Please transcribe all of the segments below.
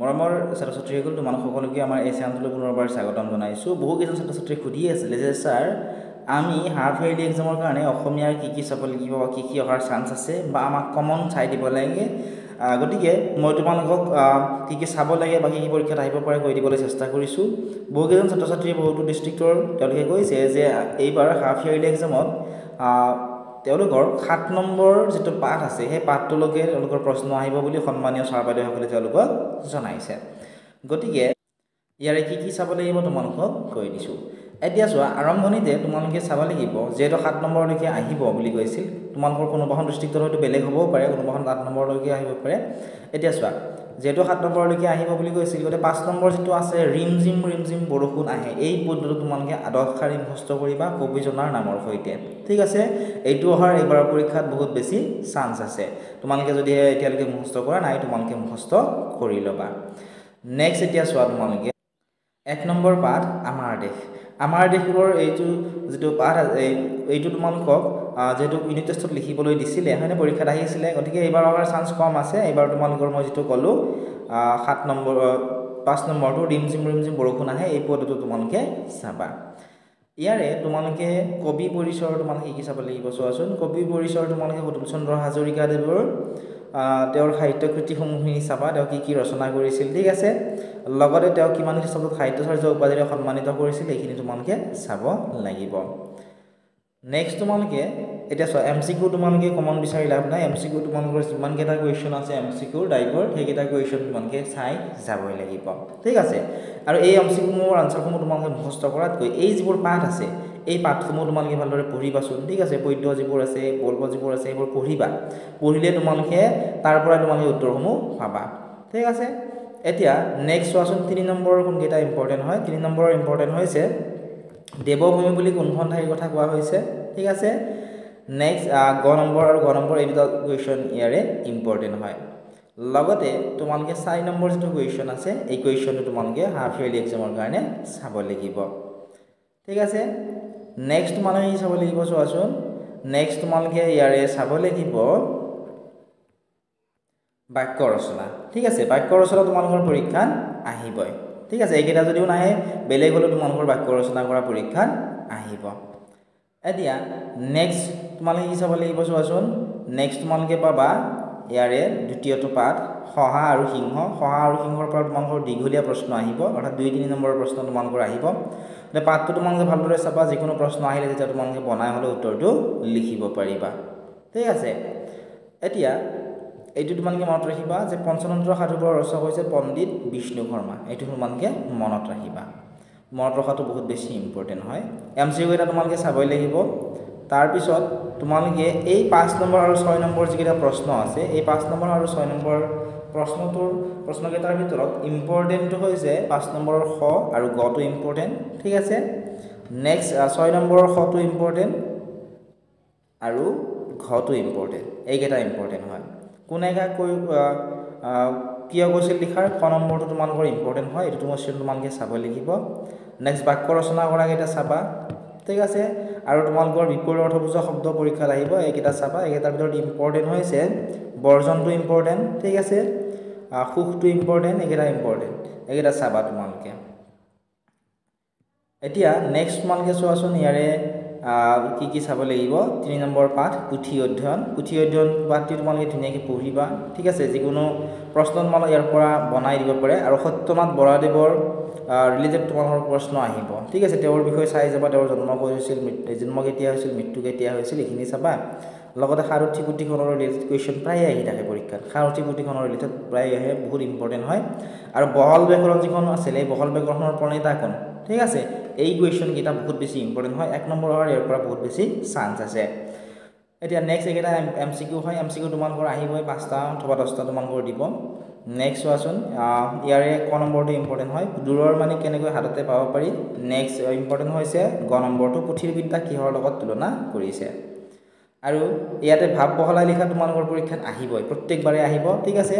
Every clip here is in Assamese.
মৰমৰ ছাত্ৰ-ছাত্ৰীসকল তোমালোক সকলোকে আমাৰ এই চেনেলটোলৈ পুনৰবাৰ স্বাগতম জনাইছোঁ। বহুকেইজন ছাত্ৰ-ছাত্ৰীয়ে সুধি আছিলে যে ছাৰ আমি হাফ ইয়াৰলি এক্সামৰ কাৰণে অসমীয়াৰ কি চাব লাগিব, কি অহাৰ চান্স আছে বা আমাক কমন চাই দিব লাগে। গতিকে মই তোমালোকক কি চাব লাগে বা কি পৰীক্ষাত আহিব পাৰে কৈ দিবলৈ চেষ্টা কৰিছোঁ। বহুকেইজন ছাত্ৰ-ছাত্ৰীয়ে বহুতো ডিষ্ট্ৰিক্টৰ তেওঁলোকে কৈছে যে এইবাৰ হাফ ইয়াৰলি এক্সামত তেওঁলোকৰ 7 নম্বৰ যিটো পাঠ আছে সেই পাঠটোলৈকে তেওঁলোকৰ প্ৰশ্ন আহিব বুলি সন্মানীয় ছাৰ বাইদেউসকলে তেওঁলোকক জনাইছে। গতিকে ইয়াৰে কি চাব লাগিব তোমালোকক কৈ দিছোঁ। এতিয়া চোৱা, আৰম্ভণিতে তোমালোকে চাব লাগিব যিহেতু 7 নম্বৰলৈকে আহিব বুলি কৈছিল। তোমালোকৰ কোনোবাখন ডিষ্ট্ৰিক্টত হয়তো বেলেগ হ'বও পাৰে, কোনোবাখন 8 নম্বৰলৈকে আহিব পাৰে। এতিয়া চোৱা, যিহেতু 7 নম্বৰলৈকে আহিব বুলি কৈছিল, গতিকে 5 নম্বৰ যিটো আছে ৰিমঝিম বৰষুণ আহে, এই পদটো তোমালোকে 10 শাৰী মুখস্থ কৰিবা কবিজনাৰ নামৰ সৈতে। ঠিক আছে, এইটো অহাৰ এইবাৰৰ পৰীক্ষাত বহুত বেছি চান্স আছে। তোমালোকে যদি এতিয়ালৈকে মুখস্থ কৰা নাই, তোমালোকে মুখস্থ কৰি ল'বা। নেক্সট এতিয়া চোৱা, তোমালোকে 1 নম্বৰ পাঠ আমাৰ দেশৰ এইটো যিটো পাঠ এইটো তোমালোকক যেহেতু ইউনিট টেষ্টত লিখিবলৈ দিছিলে, হয়নে, পৰীক্ষাত আহিছিলে। গতিকে এইবাৰ অহাৰ চান্স কম আছে। এইবাৰ তোমালোকৰ মই যিটো ক'লোঁ 5 নম্বৰটো ৰিমঝিম বৰষুণ আহে, এই পদটো তোমালোকে চাবা। ইয়াৰে তোমালোকে কবি পৰিচয় তোমালোকে কি চাব লাগিব চোৱাচোন। কবি পৰিচয় তোমালোকে অতুল চন্দ্ৰ হাজৰিকাদেৱৰ তেওঁৰ সাহিত্য কৃতিসমূহখিনি চাবা, তেওঁ কি ৰচনা কৰিছিল। ঠিক আছে, লগতে তেওঁ কিমান খ্ৰীষ্টাব্দত সাহিত্যাচাৰ্য উপাধিৰে সন্মানিত কৰিছিল, এইখিনি তোমালোকে চাব লাগিব। নেক্সট তোমালোকে এতিয়া চোৱা, MCQ তোমালোকে কমন বিচাৰি লাভ নাই। MCQ তোমালোকৰ যিমানকেইটা কুৱেশ্যন আছে MCQ টাইপৰ, সেইকেইটা কুৱেশ্যন তোমালোকে চাই যাবই লাগিব। ঠিক আছে, আৰু এই MCQৰ আনচাৰসমূহ তোমালোকে মুখস্থ কৰাতকৈ এই যিবোৰ পাঠ আছে এই পাঠসমূহ তোমালোকে ভালদৰে পঢ়িবাচোন। ঠিক আছে, পদ্য যিবোৰ আছে, গল্প যিবোৰ আছে, এইবোৰ পঢ়িবা। পঢ়িলে তোমালোকে তাৰ পৰা তোমালোকে উত্তৰসমূহ পাবা। ঠিক আছে, এতিয়া নেক্সট চোৱাচোন, 3 নম্বৰৰ কোনকেইটা ইম্পৰ্টেণ্ট হয়। 3 নম্বৰৰ ইম্পৰ্টেণ্ট হৈছে দেৱভূমি বুলি কোনখন ঠাইৰ কথা কোৱা হৈছে। ঠিক আছে, নেক্সট গ নম্বৰ আৰু এই দুটা কুৱেশ্যন ইয়াৰে ইম্পৰ্টেণ্ট হয়। লগতে তোমালোকে 4 নম্বৰ যিটো কুৱেশ্যন আছে, এই কুৱেশ্যনটো তোমালোকে হাফ ইয়াৰলি এক্সামৰ কাৰণে চাব লাগিব। ঠিক আছে, নেক্সট তোমালোকে কি চাব লাগিব চোৱাচোন। নেক্সট তোমালোকে ইয়াৰে চাব লাগিব বাক্য ৰচনা। ঠিক আছে, বাক্য ৰচনা তোমালোকৰ পৰীক্ষাত আহিবই। ঠিক আছে, এইকেইটা যদিও নাহে, বেলেগ হ'লেও তোমালোকৰ বাক্য ৰচনা কৰা পৰীক্ষাত আহিব। এতিয়া নেক্সট তোমালোকে কি চাব লাগিব চোৱাচোন। নেক্সট তোমালোকে পাবা ইয়াৰে দ্বিতীয়টো পাঠ শহা আৰু সিংহ। শহা আৰু সিংহৰ পৰা তোমালোকৰ দীঘলীয়া প্ৰশ্ন আহিব, অৰ্থাৎ 2-3 নম্বৰৰ প্ৰশ্ন তোমালোকৰ আহিব। পাঠটো তোমালোকে ভালদৰে চাবা, যিকোনো প্ৰশ্ন আহিলে তেতিয়া তোমালোকে বনাই হ'লে উত্তৰটো লিখিব পাৰিবা। ঠিক আছে, এতিয়া এইটো তোমালোকে মনত ৰাখিবা যে পঞ্চতন্ত্ৰ সাধুবোৰৰ ৰচক হৈছে পণ্ডিত বিষ্ণু শৰ্মা। এইটো তোমালোকে মনত ৰাখিবা, মনত ৰখাটো বহুত বেছি ইম্পৰ্টেণ্ট হয়। MCQ এটা তোমালোকে চাবই লাগিব। তাৰপিছত তোমালোকে এই 5 নম্বৰ আৰু 6 নম্বৰ যিকেইটা প্ৰশ্ন আছে, এই 5 নম্বৰ আৰু 6 নম্বৰ প্ৰশ্নকেইটাৰ ভিতৰত ইম্পৰ্টেণ্টটো হৈছে 5 নম্বৰৰ খ আৰু গটো ইম্পৰ্টেণ্ট। ঠিক আছে, নেক্সট 6 নম্বৰৰ খটো ইম্পৰ্টেণ্ট আৰু ঘটো ইম্পৰ্টেণ্ট, এইকেইটা ইম্পৰ্টেণ্ট হয়। কোনে কিয় কৈছিল লিখাৰ খ নম্বৰটো তোমালোকৰ ইম্পৰ্টেণ্ট হয়, এইটো তোমালোকে চাব লাগিব। নেক্সট বাক্য ৰচনা কৰাকেইটা চাবা। ঠিক আছে, আৰু তোমালোকৰ বিপৰীত অৰ্থবুজা শব্দ পৰীক্ষাত আহিব, এইকেইটা চাবা। এইকেইটাৰ ভিতৰত ইম্পৰ্টেণ্ট হৈছে বৰ্জনটো ইম্পৰ্টেণ্ট। ঠিক আছে, সুখটো ইম্পৰ্টেণ্ট, এইকেইটা ইম্পৰ্টেণ্ট, এইকেইটা চাবা তোমালোকে। এতিয়া নেক্সট তোমালোকে চোৱাচোন, ইয়াৰে কি চাব লাগিব। 3 নম্বৰ পাঠ পুথি অধ্যয়ন পাঠটি তোমালোকে ধুনীয়াকৈ পঢ়িবা। ঠিক আছে, যিকোনো প্ৰশ্ন তোমালোকে ইয়াৰ পৰা বনাই দিব পাৰে, আৰু সত্যনাথ বৰাদেৱৰ ৰিলেটেড তোমালোকৰ প্ৰশ্ন আহিব। ঠিক আছে, তেওঁৰ বিষয়ে চাই যাবা, তেওঁৰ জন্ম কেতিয়া হৈছিল, মৃত্যু কেতিয়া হৈছিল, এইখিনি চাবা। লগতে সাৰথি পুথিখনৰ ৰিলেটেড কুৱেশ্যন প্ৰায়ে আহি থাকে পৰীক্ষাত। সাৰথি পুথিখনৰ ৰিলেটেড প্ৰায় আহে, বহুত ইম্পৰ্টেণ্ট হয়। আৰু বহল ব্যাকৰণ যিখন আছিলে, এই বহল ব্যাকৰণৰ প্ৰণেতা কোন। ঠিক আছে, এই কুৱেশ্যনকেইটা বহুত বেছি ইম্পৰ্টেণ্ট হয়। 1 নম্বৰ হোৱাৰ ইয়াৰ পৰা বহুত বেছি চান্স আছে। এতিয়া নেক্সট এইকেইটা MCQ হয়। MCQ তোমালোকৰ আহিবই, 5টা অথবা 10টা তোমালোকৰ দিব। নেক্সট চোৱাচোন, ইয়াৰে ক নম্বৰটো ইম্পৰ্টেণ্ট হয়, দূৰৰ মানে কেনেকৈ হাততে পাব পাৰি। নেক্সট ইম্পৰ্টেণ্ট হৈছে গ নম্বৰটো পুথিৰ বিদ্যা কিহৰ লগত তুলনা কৰিছে। আৰু ইয়াতে ভাৱ বহলাই লিখা তোমালোকৰ পৰীক্ষাত আহিবই, প্ৰত্যেকবাৰে আহিব। ঠিক আছে,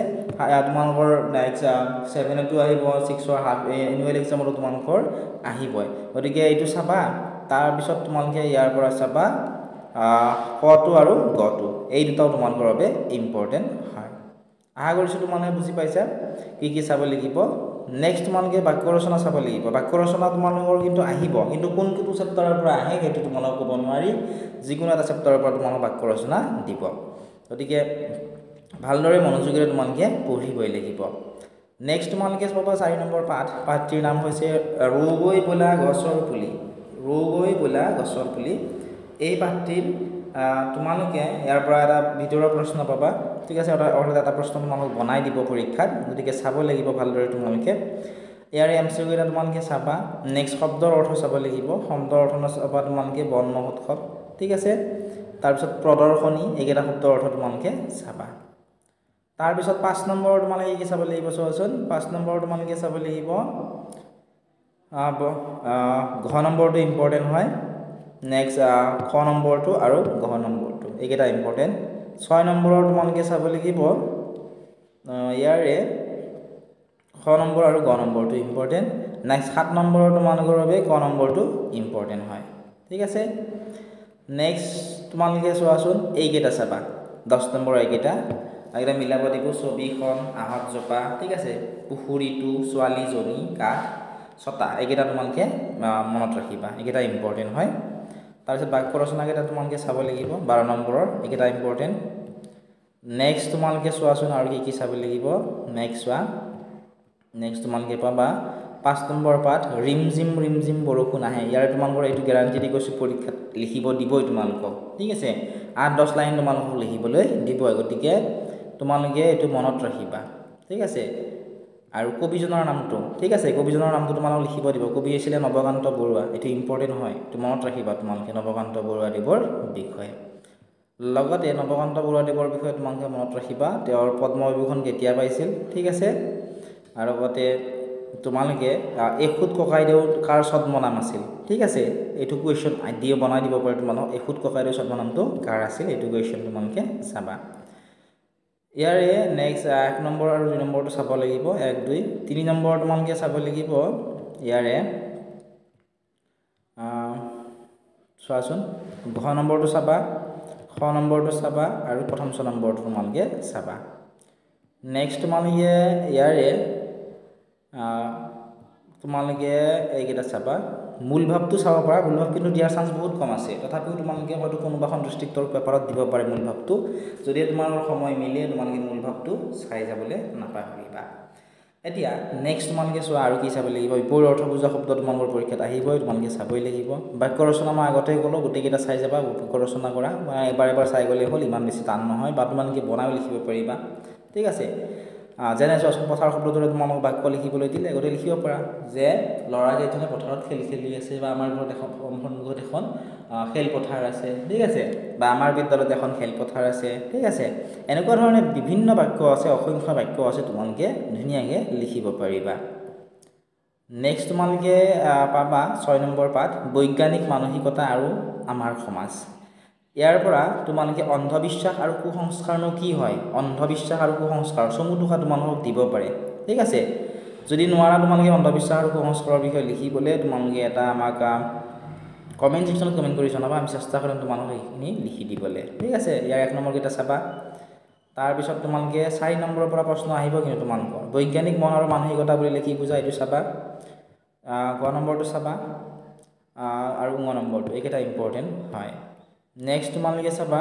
তোমালোকৰ নেক্সট 7তো আহিব, 6ৰ হাফ এনুৱেল এক্সামতো তোমালোকৰ আহিবই। গতিকে এইটো চাবা। তাৰপিছত তোমালোকে ইয়াৰ পৰা চাবা কটো আৰু গটো, এই দুটাও তোমালোকৰ বাবে ইম্পৰ্টেণ্ট হয়। আশা কৰিছোঁ তোমালোকে বুজি পাইছা কি চাব লাগিব নেক্সট তোমালোকে বাক্য ৰচনা চাব লাগিব বাক্য ৰচনা তোমালোকৰ কিন্তু আহিব কিন্তু কোনটো চেপ্টাৰৰ পৰা আহে সেইটো তোমালোকে ক'ব নোৱাৰি যিকোনো এটা চেপ্টাৰৰ পৰা তোমালোক বাক্য ৰচনা দিব গতিকে ভালদৰে মনোযোগেৰে তোমালোকে পঢ়িবই লাগিব নেক্সট তোমালোকে চাবা 4 নম্বৰ পাঠটিৰ নাম হৈছে ৰুবই বোলা গছৰ পুলি ৰুবই বোলা গছৰ পুলি এই পাঠটিৰ তোমালোকে ইয়াৰ পৰা এটা ভিতৰৰ প্ৰশ্ন পাবা ঠিক আছে অৰ্থাৎ এটা প্ৰশ্ন তোমালোক বনাই দিব পৰীক্ষাত গতিকে চাব লাগিব ভালদৰে তোমালোকে ইয়াৰে এমচিকিউ এটা তোমালোকে চাবা নেক্সট শব্দৰ অৰ্থ চাব লাগিব শব্দৰ অৰ্থ চাবা তোমালোকে বন মহোৎসৱ ঠিক আছে তাৰপিছত প্ৰদৰ্শনী এইকেইটা শব্দৰ অৰ্থ তোমালোকে চাবা তাৰপিছত 5 নম্বৰ তোমালোকে কি চাব লাগিব চোৱাচোন 5 নম্বৰ তোমালোকে চাব লাগিব ঘ নম্বৰটো ইম্পৰ্টেণ্ট হয় নেক্সট খ নম্বৰটো আৰু ঘ নম্বৰটো এইকেইটা ইম্পৰ্টেণ্ট 6 নম্বৰৰ তোমালোকে চাব লাগিব ইয়াৰে খ নম্বৰ আৰু গ নম্বৰটো ইম্পৰ্টেণ্ট নেক্সট 7 নম্বৰৰ তোমালোকৰ বাবে ক নম্বৰটো ইম্পৰ্টেণ্ট হয় ঠিক আছে নেক্সট তোমালোকে চোৱাচোন এইকেইটা চাবা 10 নম্বৰ এইকেইটা মিলাব দিব ছবিখন আহত জপা ঠিক আছে পুখুৰীটো ছোৱালীজনী কাঠ ছটা এইকেইটা তোমালোকে মনত ৰাখিবা এইকেইটা ইম্পৰ্টেণ্ট হয় তাৰপিছত বাক্য ৰচনাকেইটা তোমালোকে চাব লাগিব 12 নম্বৰৰ এইকেইটা ইম্পৰ্টেণ্ট নেক্সট তোমালোকে চোৱাচোন আৰু কি চাব লাগিব নেক্সট তোমালোকে পাবা 5 নম্বৰ পাঠ ৰিমজিম বৰষুণ আহে ইয়াৰ তোমালোকৰ এইটো গ্যাৰান্টি দি কৈছো পৰীক্ষাত লিখিব দিবই তোমালোকক ঠিক আছে 8-10 লাইন তোমালোকক লিখিবলৈ দিব গতিকে তোমালোকে এইটো মনত ৰাখিবা ঠিক আছে আৰু কবিজনৰ নামটো ঠিক আছে কবিজনৰ নামটো তোমালোক লিখিব দিব কবি আছিল নৱকান্ত বৰুৱা এটো ইম্পৰ্টেন্ট হয় তো মনত ৰাখিবা তোমালোকে নৱকান্ত বৰুৱা দেৱৰ বিষয়ে লগতে নৱকান্ত বৰুৱা দেৱৰ বিষয়ে তোমালোকে মনত ৰাখিবা তেওঁৰ পদ্মবিভূষণ কেতিয়া পাইছিল ঠিক আছে আৰু লগতে তোমালোকে এখুত ককাইদেউ কাৰ ছদ্মনাম আছিল ঠিক আছে এটো কোৱেশ্চন আইডিয়া বনাই দিব পাৰে তোমালোক এখুত ককাইদেউ ছদ্মনামটো কাৰ আছিল এটো কোৱেশ্চন তোমালোকে চাবা ইয়াৰে নেক্সট 1 নম্বৰ আৰু 2 নম্বৰটো চাব লাগিব 1 2 3 নম্বৰ তোমালোকে চাব লাগিব ইয়াৰে চোৱাচোন ঘ নম্বৰটো চাবা খ নম্বৰটো চাবা আৰু প্ৰথম 6 নম্বৰটো তোমালোকে চাবা নেক্সট তোমালোকে ইয়াৰে তোমালোকে এইকেইটা চাবা মূল ভাৱটো চাব পাৰা মূল ভাৱ কিন্তু দিয়াৰ চান্স বহুত কম আছে তথাপিও তোমালোকে হয়তো কোনোবাখন ডিস্ট্ৰিক্টৰ পেপাৰত দিব পাৰে মূল ভাৱটো যদি তোমালোকৰ সময় মিলে তোমালোকে মূল ভাৱটো চাই যাবলৈ নাপাহৰিবা এতিয়া নেক্সট তোমালোকে চোৱা আৰু কি চাব লাগিব বিপৰীত অৰ্থ বুজা শব্দ তোমালোকৰ পৰীক্ষাত আহিবই তোমালোকে চাবই লাগিব বাক্য ৰচনা মই আগতে ক'লো গোটেইকেইটা চাই যাবা বাক্য ৰচনা কৰা এবাৰ চাই গ'লে হ'ল ইমান বেছি টান নহয় বা তোমালোকে বনাই লিখিব পাৰিবা ঠিক আছে যেনে চোৱাচোন পথাৰ শব্দটোৰে তোমালোক বাক্য লিখিবলৈ দিলে গতে লিখিব পাৰা যে লৰাকেইজনে পথাৰত খেলি আছে বা আমাৰ ঘৰত এখন সন্মুখত এখন খেল পথাৰ আছে ঠিক আছে বা আমাৰ বিদ্যালয়ত এখন খেল পথাৰ আছে ঠিক আছে এনেকুৱা ধৰণে বিভিন্ন বাক্য আছে অসংখ্য বাক্য আছে তোমালোকে ধুনীয়াকৈ লিখিব পাৰিবা নেক্সট তোমালোকে পাবা 6 নম্বৰ পাঠ বৈজ্ঞানিক মানসিকতা আৰু আমাৰ সমাজ ইয়াৰ পৰা তোমালোকে অন্ধবিশ্বাস আৰু কুসংস্কাৰনো কি হয় অন্ধবিশ্বাস আৰু কুসংস্কাৰ সমুদুখা তোমালোকক দিব পাৰে ঠিক আছে যদি নোৱাৰা তোমালোকে অন্ধবিশ্বাস আৰু কুসংস্কাৰৰ বিষয়ে লিখিবলৈ তোমালোকে এটা আমাক কমেন্ট সেকশনত কমেন্ট কৰি জনাবা আমি চেষ্টা কৰিম তোমালোকে এইখিনি লিখি দিবলৈ ঠিক আছে ইয়াৰ 1 নম্বৰ কেইটা চাবা তাৰ পিছত তোমালোকে 4 নম্বৰৰ পৰা প্ৰশ্ন আহিব কিন্তু তোমালোকৰ বৈজ্ঞানিক মন আৰু মানসিকতা বুলি লিখি বুজা এইটো চাবা গ নম্বৰটো চাবা আৰু ঙ নম্বৰটো এইকেইটা ইম্পৰ্টেন্ট হয় নেক্সট তোমালোকে চাবা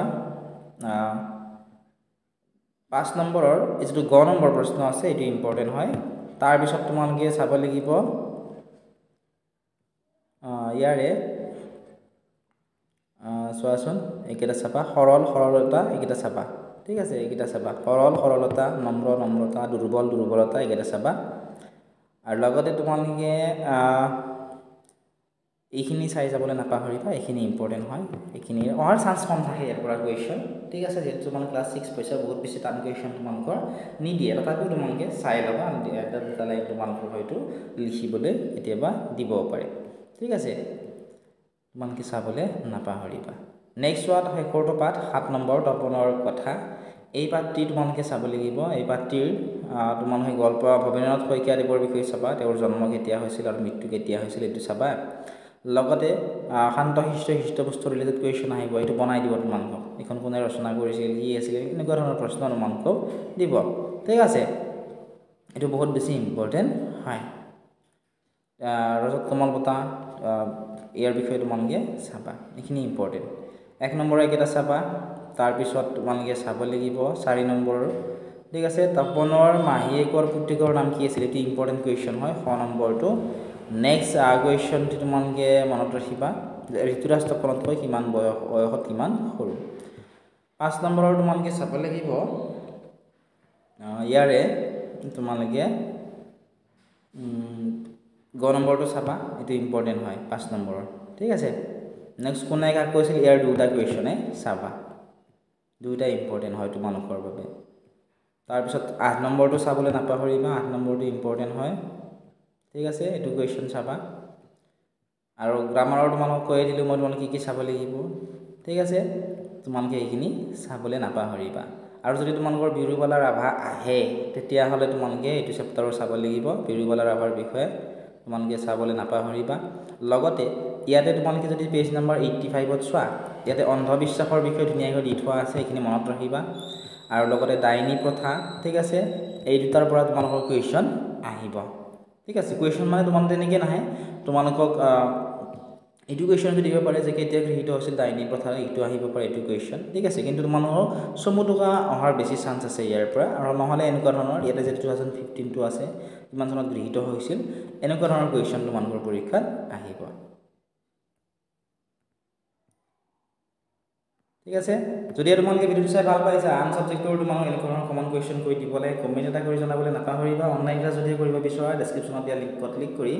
5 নম্বৰৰ যেটো গ নম্বৰ প্ৰশ্ন আছে এটো ইম্পৰ্টেন্ট হয় তাৰ পিছত তোমালোকে চাব লাগিব ইয়াৰে চোৱাচোন এইকেইটা চাবা সৰলতা এইকেইটা চাবা ঠিক আছে এইকেইটা চাবা সৰলতা নম্ৰতা দুৰ্বলতা এইকেইটা চাবা আৰু লগতে তোমালোকে এইখিনি চাই যাবলৈ নাপাহৰিবা এইখিনি ইম্পৰ্টেন্ট হয় এইখিনি অহাৰ চান্স কম থাকে ইয়াৰ পৰা কোৱেশ্চন ঠিক আছে যেটো মানে ক্লাস 6 পইচা বহুত বেছি টান কোৱেশ্চন তোমালোকৰ নিদিয়ে তথাপিও তোমালোকে চাই লবা এটা দুটা লাইন তোমালোকৰ হয়তো লিখিবলৈ কেতিয়াবা দিব পাৰে ঠিক আছে তোমালোকে চাবলৈ নাপাহৰিবা নেক্সট ওয়াট হেকৰটো পাঠ 7 নম্বৰ তপনৰ কথা এই পাঠটি তোমালোকে চাব লাগিব এই পাঠটিৰ তোমালোকে গল্প ভবেন্দ্ৰনাথ শইকীয়া দেৱৰ বিষয়ে চাবা তেওঁৰ জন্ম কেতিয়া হৈছিল আৰু মৃত্যু কেতিয়া হৈছিল এটো চাবা লগতে শান্ত হিষ্ট বস্তু ৰিলেটেড কোৱেশ্চন আহিব এটো বনাই দিব তোমালোকক এখন কোনে ৰচনা কৰিছিল কি আছিল এনেকুৱা ধৰণৰ প্ৰশ্ন তোমালোকক দিব ঠিক আছে এইটো বহুত বেছি ইম্পৰ্টেণ্ট হয় ৰজত কমল বঁটা ইয়াৰ বিষয়ে তোমালোকে চাবা এইখিনি ইম্পৰ্টেণ্ট 1 নম্বৰ একেটা চাবা তাৰপিছত তোমালোকে চাব লাগিব 4 নম্বৰ ঠিক আছে তপনৰ মাহীয়েকৰ পুত্ৰিকৰ নাম কি আছিল এটি ইম্পৰ্টেণ্ট কুৱেশ্যন হয় 6 নম্বৰটো নেক্সট কুৱেশ্যনটো তোমালোকে মনত ৰাখিবা ঋতুৰাজ তপনতকৈ কিমান বয়সত কিমান সৰু 5 নম্বৰৰ তোমালোকে চাব লাগিব ইয়াৰে তোমালোকে গ নম্বৰটো চাবা এটো ইম্পৰ্টেণ্ট হয় 5 নম্বৰৰ ঠিক আছে নেক্সট কোনে কাক কৈছিল ইয়াৰ দুটা কুৱেশ্যনে চাবা দুটা ইম্পৰ্টেণ্ট হয় তোমালোকৰ বাবে তাৰপিছত 8 নম্বৰটো চাবলৈ নাপাহৰিবা 8 নম্বৰটো ইম্পৰ্টেণ্ট হয় ঠিক আছে এটো কুৱেশ্যন চাবা আৰু গ্ৰামাৰৰ তোমালোকক কৈ দিলো মই তোমালোকে কি চাব লাগিব ঠিক আছে তোমালোকে এইখিনি চাবলৈ নাপাহৰিবা আৰু যদি তোমালোকৰ বিৰুবালা ৰাভা আহে তেতিয়া হলে তোমালোকে এইটো চেপ্টাৰৰ চাব লাগিব বিৰুবালা ৰাভাৰ বিষয়ে তোমালোকে চাবলৈ নাপাহৰিবা লগতে ইয়াতে তোমালোকে যদি পেজ নম্বৰ 85 ত চোৱা ইয়াতে অন্ধবিশ্বাসৰ বিষয়ে ধুনীয়াকৈ দি থোৱা আছে এইখিনি মনত ৰাখিবা আৰু লগতে ডাইনী প্ৰথা ঠিক আছে এই দুটাৰ পৰা তোমালোকৰ কুৱেশ্যন আহিব ঠিক আছে কুৱেশ্যন মানে তোমালোকে নেকি নাহে তোমালোকক এডুকেশ্যন যদি দিব পাৰে যে কেতিয়া গৃহীত হৈছিল ডাইনী প্ৰথা এইটো আহিব পাৰে এইটো কুৱেশ্যন ঠিক আছে কিন্তু তোমালোকৰ সমুটুকা অহাৰ বেছি চান্স আছে ইয়াৰ পৰা আৰু নহলে এনেকুৱা ধৰণৰ ইয়াতে যে 2015 টো আছে কিমান চনত গৃহীত হৈছিল এনেকুৱা ধৰণৰ কুৱেশ্যন তোমালোকৰ পৰীক্ষাত আহিব ঠিক আছে যদি তোমালোকে ভিডিওটো চাই ভাল পাইছা আন সাবজেক্টৰ তোমালোক এনেকুৱা ধৰণৰ কমন কুৱেশ্যন কৰি দিবলে কমেন্ট এটা কৰি জনাবলৈ নাপাহৰিবা অনলাইন ক্লাছ যদি কৰিব বিচৰা ডেসক্ৰিপচনত দিয়া লিংকত ক্লিক কৰি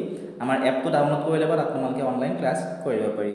আমাৰ এপটো ডাউনলোড কৰি ল'বা তাত তোমালোকে অনলাইন ক্লাছ কৰিব পাৰিবা